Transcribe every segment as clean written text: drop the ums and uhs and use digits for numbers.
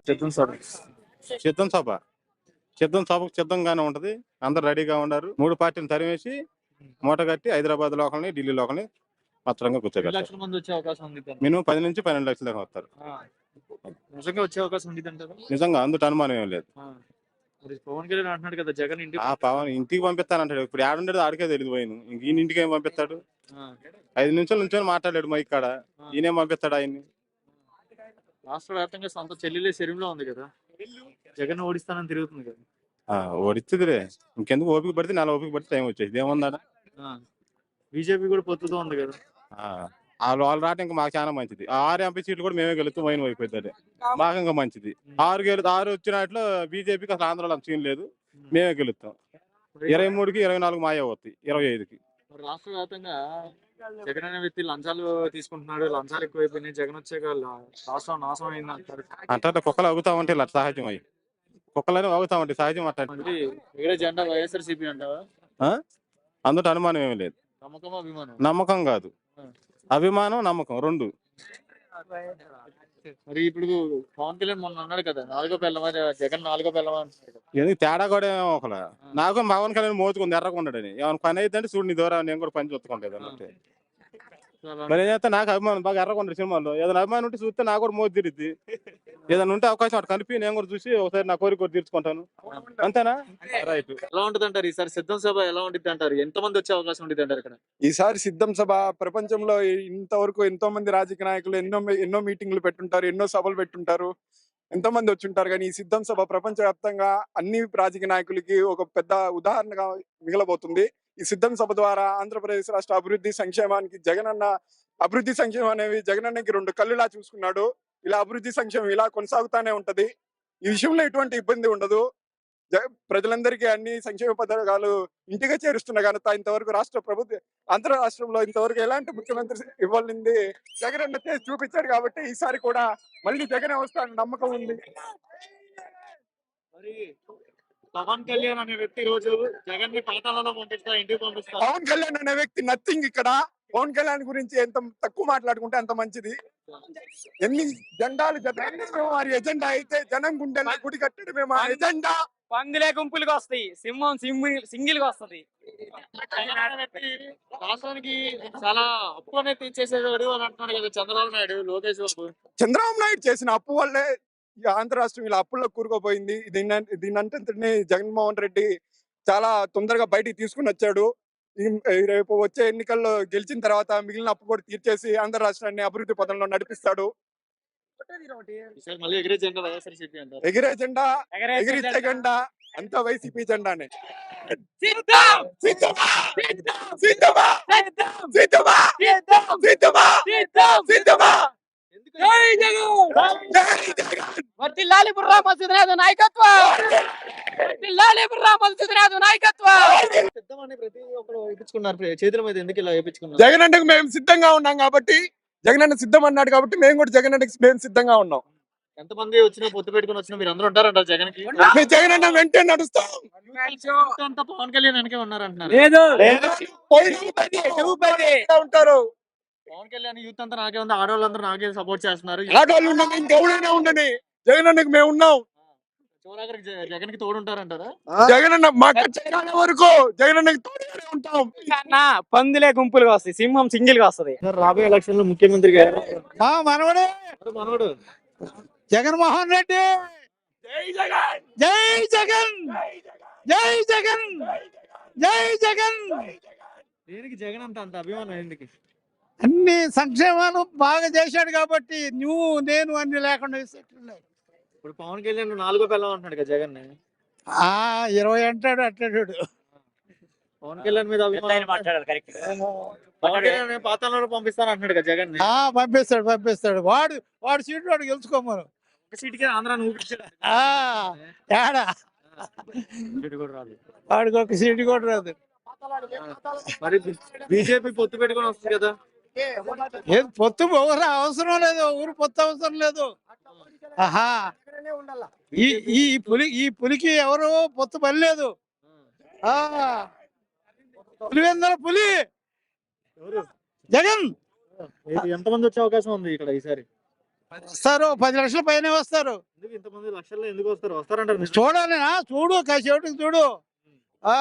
సిద్ధం సభ సిద్ధం సభకు సిద్ధంగానే ఉంటది. అందరు రెడీగా ఉన్నారు. 3 పార్టీలు తరిమేసి మూట కట్టి హైదరాబాద్ లోకల్ని, ఢిల్లీ లోకల్ని పత్రంగా కూర్చోబెట్టారు. మినిమం 10 నుంచి 12 లక్షల దాకా వస్తారు. వచ్చే అవకాశం ఉంది అంటారు. నిజంగా అందులో అనుమానం ఏం లేదు. పవన్ కళ్యాణ్ అంటున్నాడు కదా, జగన్ పవన్ ఇంటికి పంపిస్తానంటాడు. ఇప్పుడు ఏడుండేది ఆడికే తెలియదు. పోయిన ఈయన ఇంటికి ఏం పంపిస్తాడు? 5 నిమిషాల నుంచి మాట్లాడాడు మైక్ కాడ. ఈయనేం పంపిస్తాడు ఆయన్ని? రాష్ట్ర వ్యాప్తంగా సొంత చెల్లెలే శరీరంలో ఉంది కదా, జగన్ ఓడిస్తానని తిరుగుతుంది కదా. ఓడిస్తుందిలే. ఇంకెందుకు ఓపిక పడితే 4 ఓపిక పడితే టైం వచ్చేది ఏముందా? బీజేపీ కూడా పొత్తుతో ఉంది కదా. వాళ్ళు రావడం ఇంకా మాకు చాలా మంచిది. 6 ఎంపీ సీట్లు కూడా మేమే గెలుస్తాం. వైన్ అయిపోతుంది. మాకు ఇంకా మంచిది. 6 వచ్చినట్లు బీజేపీకి అసలు ఆంధ్రలో సీన్ లేదు. మేమే గెలుస్తాం. 23కి 24 మాయ అవుతాయి. 25కి రాష్ట్ర వ్యాప్తంగా జగన్ అనే వ్యక్తి లంచాలు తీసుకుంటున్నాడు, లంచాలు ఎక్కువైపోయినాయి, జగన్ వచ్చాక రాష్ట్రం నాశనం అయింది అంటారు. అంటే కుక్కలు అగుతా ఉంటే ఇలా సహజం అయ్యి కుక్కలని అగుతా ఉంటాయి సహజం. అట్లాంటి వేరే జెండా వైఎస్ఆర్సీపీ అంటావా? అందులో అనుమానం ఏమీ లేదు. నమ్మకం అభిమానం? నమ్మకం కాదు, అభిమానం నమ్మకం 2. మరి ఇప్పుడు పవన్ కళ్యాణ్ మొన్న అన్నాడు కదా, 4వ పెళ్ళమా జగన్ 4వ పెళ్ళమా అంటున్నాడు. ఎందుకు తేడా కూడా ఒకలా. నాకు పవన్ కళ్యాణ్ మోతుకుంది ఎర్రకుండాడని. ఏమైనా పని అయిద్దంటే చూడు నీ ద్వారా నేను కూడా పని చూసుకుంటేది అన్నట్టు. మరి ఏం చేస్తా? నాకు అభిమానం బాగా ఎర్రకుంటాడు సినిమాలో. ఏదైనా అభిమానం ఉంటే చూస్తే నాకు కూడా మోతి తిరిద్ది. ఏదైనా ఉంటే అవకాశం అటు కనిపి నేను కూడా చూసి ఒకసారి నా కోరిక తీర్చుకుంటాను. అంతేనా? రైట్. ఎలా ఉంటుంది అంటారు ఈసారి సిద్ధం సభ? ఎలా ఉంటుంది అంటారు? ఎంతమంది వచ్చే అవకాశం ఉంటుంది అంటారు ఇక్కడ ఈసారి సిద్ధం సభ? ప్రపంచంలో ఇంతవరకు ఎంతో మంది రాజకీయ నాయకులు ఎన్నో మీటింగ్లు పెట్టుంటారు, ఎన్నో సభలు పెట్టుంటారు, ఎంతో మంది వచ్చుంటారు. కానీ ఈ సిద్ధం సభ ప్రపంచ వ్యాప్తంగా అన్ని రాజకీయ నాయకులకి ఒక పెద్ద ఉదాహరణగా మిగలబోతుంది. ఈ సిద్ధం సభ ద్వారా ఆంధ్రప్రదేశ్ రాష్ట్ర అభివృద్ధి సంక్షేమానికి జగనన్న అభివృద్ధి సంక్షేమం అనేవి జగనన్నకి 2 కళ్ళులా చూసుకున్నాడు. ఇలా అభివృద్ధి సంక్షేమం ఇలా కొనసాగుతానే ఉంటది. ఈ విషయంలో ఎటువంటి ఇబ్బంది ఉండదు. ప్రజలందరికీ అన్ని సంక్షేమ పథకాలు ఇంటిగా చేరుస్తున్న ఘనత ఇంతవరకు రాష్ట్ర ప్రభుత్వం ఆంధ్ర రాష్ట్రంలో ఇంతవరకు ఎలాంటి ముఖ్యమంత్రి ఇవ్వాలని జగన్ చేసి చూపించాడు. కాబట్టి ఈసారి కూడా మళ్ళీ జగన్ వస్తాడని నమ్మకం ఉంది. మరి పవన్ కళ్యాణ్ అనే వ్యక్తి రోజు జగన్ ని పాతాళంలో పంపిస్తా, ఇంటికి పంపిస్తా. పవన్ కళ్యాణ్ అనే వ్యక్తి నథింగ్. ఇక్కడ పవన్ కళ్యాణ్ గురించి ఎంత తక్కువ మాట్లాడుకుంటే అంత మంచిది. ఎన్ని జెండాలు వారి ఎజెండా అయితే జనం గుండెల్లో గుడి కట్టడమే మా ఎజెండా. పందులే గుంపులుగా వస్తాయి, సింహం సింగిల్ గా వస్తది. రాష్ట్రానికి చాలా అప్పు అనేది తీర్చేసేవాడు అని అంటున్నాడు కదా చంద్రబాబు నాయుడు, లోకేష్ బాబు. చంద్రబాబు నాయుడు చేసిన అప్పు వల్లే ఈ ఆంధ్ర రాష్ట్రం ఇలా అప్పుల్లో కూరుకుపోయింది. దీనంటే జగన్మోహన్ రెడ్డి చాలా తొందరగా బయటికి తీసుకుని వచ్చాడు. రేపు వచ్చే ఎన్నికల్లో గెలిచిన తర్వాత మిగిలిన అప్పు కూడా తీర్చేసి ఆంధ్ర రాష్ట్రాన్ని అభివృద్ధి పథంలో నడిపిస్తాడు. ఎగిరే జెండా ఎగిరిచ్చే జెండా అంతా వైసీపీ జెండానే. వర్ధిల్లాలి బుర్రా మసూద్ నాయకత్వం, వర్ధిల్లాలి బుర్రా మసూద్ నాయకత్వం. ప్రతి ఒక్కరు వేయించుకున్నారు చేతుల మీద. ఎందుకు ఇలా వేయించుకున్నారు? జగన్ అంటే మేము సిద్ధంగా ఉన్నాం కాబట్టి, జగన్ అన్న సిద్ధం అన్నాడు కాబట్టి మేము కూడా జగన్ అంటే మేము సిద్ధంగా ఉన్నాం. ఎంతమంది వచ్చినా పొత్తు పెట్టుకుని వచ్చినా మీరు అందరూ ఉంటారంటారు జగన్ కి? జగన్ అన్న వెంటనే నడుస్తాం. పవన్ కళ్యాణ్ వెనకే ఉన్నారంటున్నారు. ఉంటారు పవన్ కళ్యాణ్ యూత్ అంతా నాకే ఉంది, ఆడవాళ్ళందరూ నాకే సపోర్ట్ చేస్తున్నారు. ఆడవాళ్ళు ఉండని ఇంకెవరైనా ఉండని జగన్ అన్నకి మేము ఉన్నాం. జగన్ కి తోడుంటారంటారా? జగన్ అన్న మా వరకు జగన్ అన్నకి తోడుగానే ఉంటాం. పందులే గుంపులుగా వస్తాయి, సింహం సింగిల్ గా వస్తది. రాబోయే ఎలక్షన్ లో ముఖ్యమంత్రి గారు మనవడు జగన్మోహన్ రెడ్డి. జై జగన్, జై జగన్, జై జగన్, జై జగన్. దేనికి జగన్ అంత అభిమానం? ఎందుకు? అన్ని సంక్షేమాలు బాగా చేశాడు కాబట్టి నువ్వు నేను అన్ని లేకుండా ఇప్పుడు పవన్ కళ్యాణ్ 4వ పెళ్ళం అంటున్నాడు కదా జగన్. 20 అంటాడు అట్టాడు. పవన్ కళ్యాణ్ మీద పవన్ కళ్యాణ్ పాతాళంలో పంపిస్తాను అంటున్నాడు కదా జగన్. పంపిస్తాడు. వాడు సీటు వాడు గెలుచుకోమను. ఒక సీటుకి ఆంధ్ర ఏడా వాడికి ఒక సీటు కూడా రాదు. మరి బీజేపీ పొత్తు పెట్టుకుని వస్తుంది కదా. పొత్తు అవసరం లేదు, ఊరు పొత్తు అవసరం లేదు. ఈ పులికి ఎవరు పొత్తు పని లేదు. పులివెందుల పులి జగన్. ఎంతమంది వచ్చే అవకాశం ఉంది ఇక్కడ ఈసారి? వస్తారు 10 లక్షల పైన వస్తారు. ఎందుకు ఇంతమంది లక్షల్లో ఎందుకు వస్తారు? వస్తారంటారు నిజమే. చూడాలి చూడు కాసేపటికి చూడు. ఆ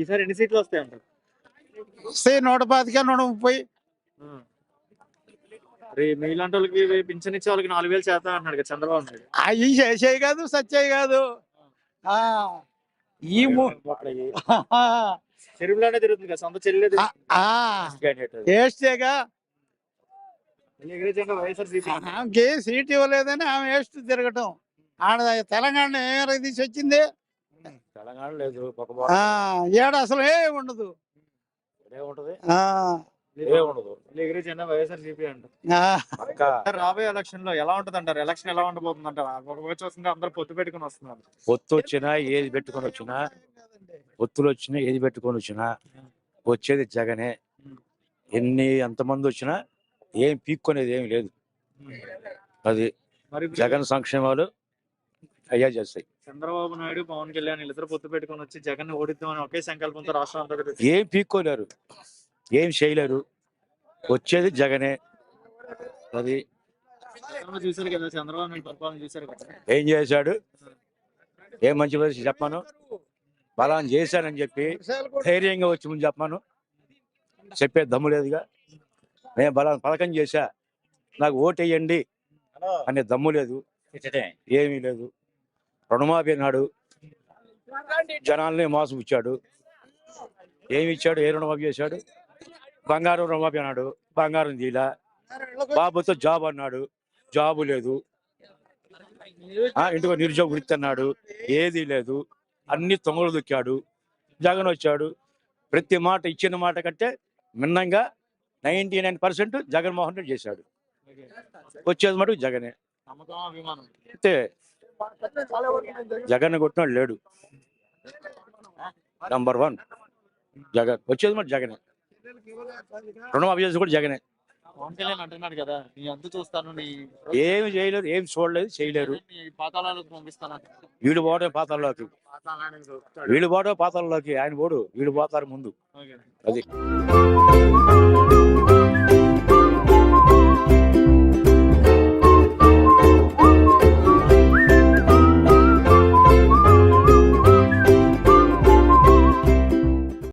ఈసారి ఎన్ని సీట్లు వస్తాయి అంటారు? వస్తాయి 125 130. మీలాంటి వాళ్ళకి పింఛన్ ఇచ్చే వాళ్ళకి 4,000 చేస్తా అన్నాడు కదా చంద్రబాబు నాయుడు. అవి చేసేవి కాదు సచ్చాయి కాదు. ఆ ఈ చెరువులోనే తిరుగుతుంది కదా, సొంత చెల్లె వేస్తేగా వైఎస్ఆర్సీపీ ఆమెకి సీట్ ఇవ్వలేదని ఆమె వేస్ట్ తిరగటం. ఆడ తెలంగాణ ఏమైనా తీసి వచ్చింది? తెలంగాణ లేదు, ఏడు అసలు ఏ ఉండదు. వైఎస్ఆర్సీపీ అంటారు. రాబోయే ఎలక్షన్ లో ఎలా ఉంటది అంటారు? ఎలక్షన్ ఎలా ఉండబోతుంది అంటారు? ఒక వచ్చి వస్తుంది, అందరు పొత్తు పెట్టుకుని వస్తున్నారు. పొత్తు వచ్చినా ఏది పెట్టుకొని వచ్చినా, పొత్తులు వచ్చినా ఏది పెట్టుకొని వచ్చినా వచ్చేది జగనే. ఎంతమంది వచ్చినా ఏం పీక్కొనేది ఏమి లేదు. అది మరి జగన్ సంక్షేమాలు అయ్యా చేస్తాయి. చంద్రబాబు నాయుడు, పవన్ కళ్యాణ్ వీళ్ళిద్దరు పొత్తు పెట్టుకొని వచ్చి జగన్ ఓడిద్దామని ఒకే సంకల్పంతో రాష్ట్రం అంతా ఏం పీక్కోలేరు, ఏం చేయలేరు. వచ్చేది జగనే. అది చూసారు కదా, చంద్రబాబు నాయుడు పరిపాలన చూసారు కదా, ఏం చేశాడు, ఏం మంచి పరిస్థితి చెప్పాను, బలాన్ని చేశానని చెప్పి ధైర్యంగా వచ్చి ముందు చెప్పాను. చెప్పే దమ్ము లేదుగా. నేను పథకం చేశా, నాకు ఓటేయండి అనే దమ్ము లేదు, ఏమీ లేదు. రుణమాఫీ అన్నాడు, జనాల్ని మోసం ఇచ్చాడు. ఏమి ఇచ్చాడు? ఏ రుణమాఫీ చేశాడు? బంగారం రుణమాఫీ అన్నాడు, బంగారం తీలా. బాబుతో జాబ్ అన్నాడు, జాబు లేదు. ఇంటికి నిరుద్యోగ వృత్తి అన్నాడు, ఏది లేదు. అన్ని తొంగలు దొక్కాడు. జగన్ వచ్చాడు, ప్రతి మాట ఇచ్చిన మాట కంటే మిన్నంగా 99% జగన్మోహన్ రెడ్డి చేశాడు. వచ్చేది మటుకు జగనే. అంతే, జగన్ కొట్టినాడు లేడు. నంబర్ 1 జగన్. వచ్చేది మటు జగనే. రుణమాఫీ చేసి కూడా జగనే. పవన్ కళ్యాణ్ అంటున్నాడు కదా, నీ అంతు చూస్తాను, నీ ఏమి చేయలేరు, ఏమి చూడలేదు, చేయలేరు. పాతాళాలకు పంపిస్తాను. వీడు పోవడం పాతాల్లోకి, వీడు పోవడం పాతాల్లోకి. ఆయన పోడు, వీడు పోతారు ముందు. అది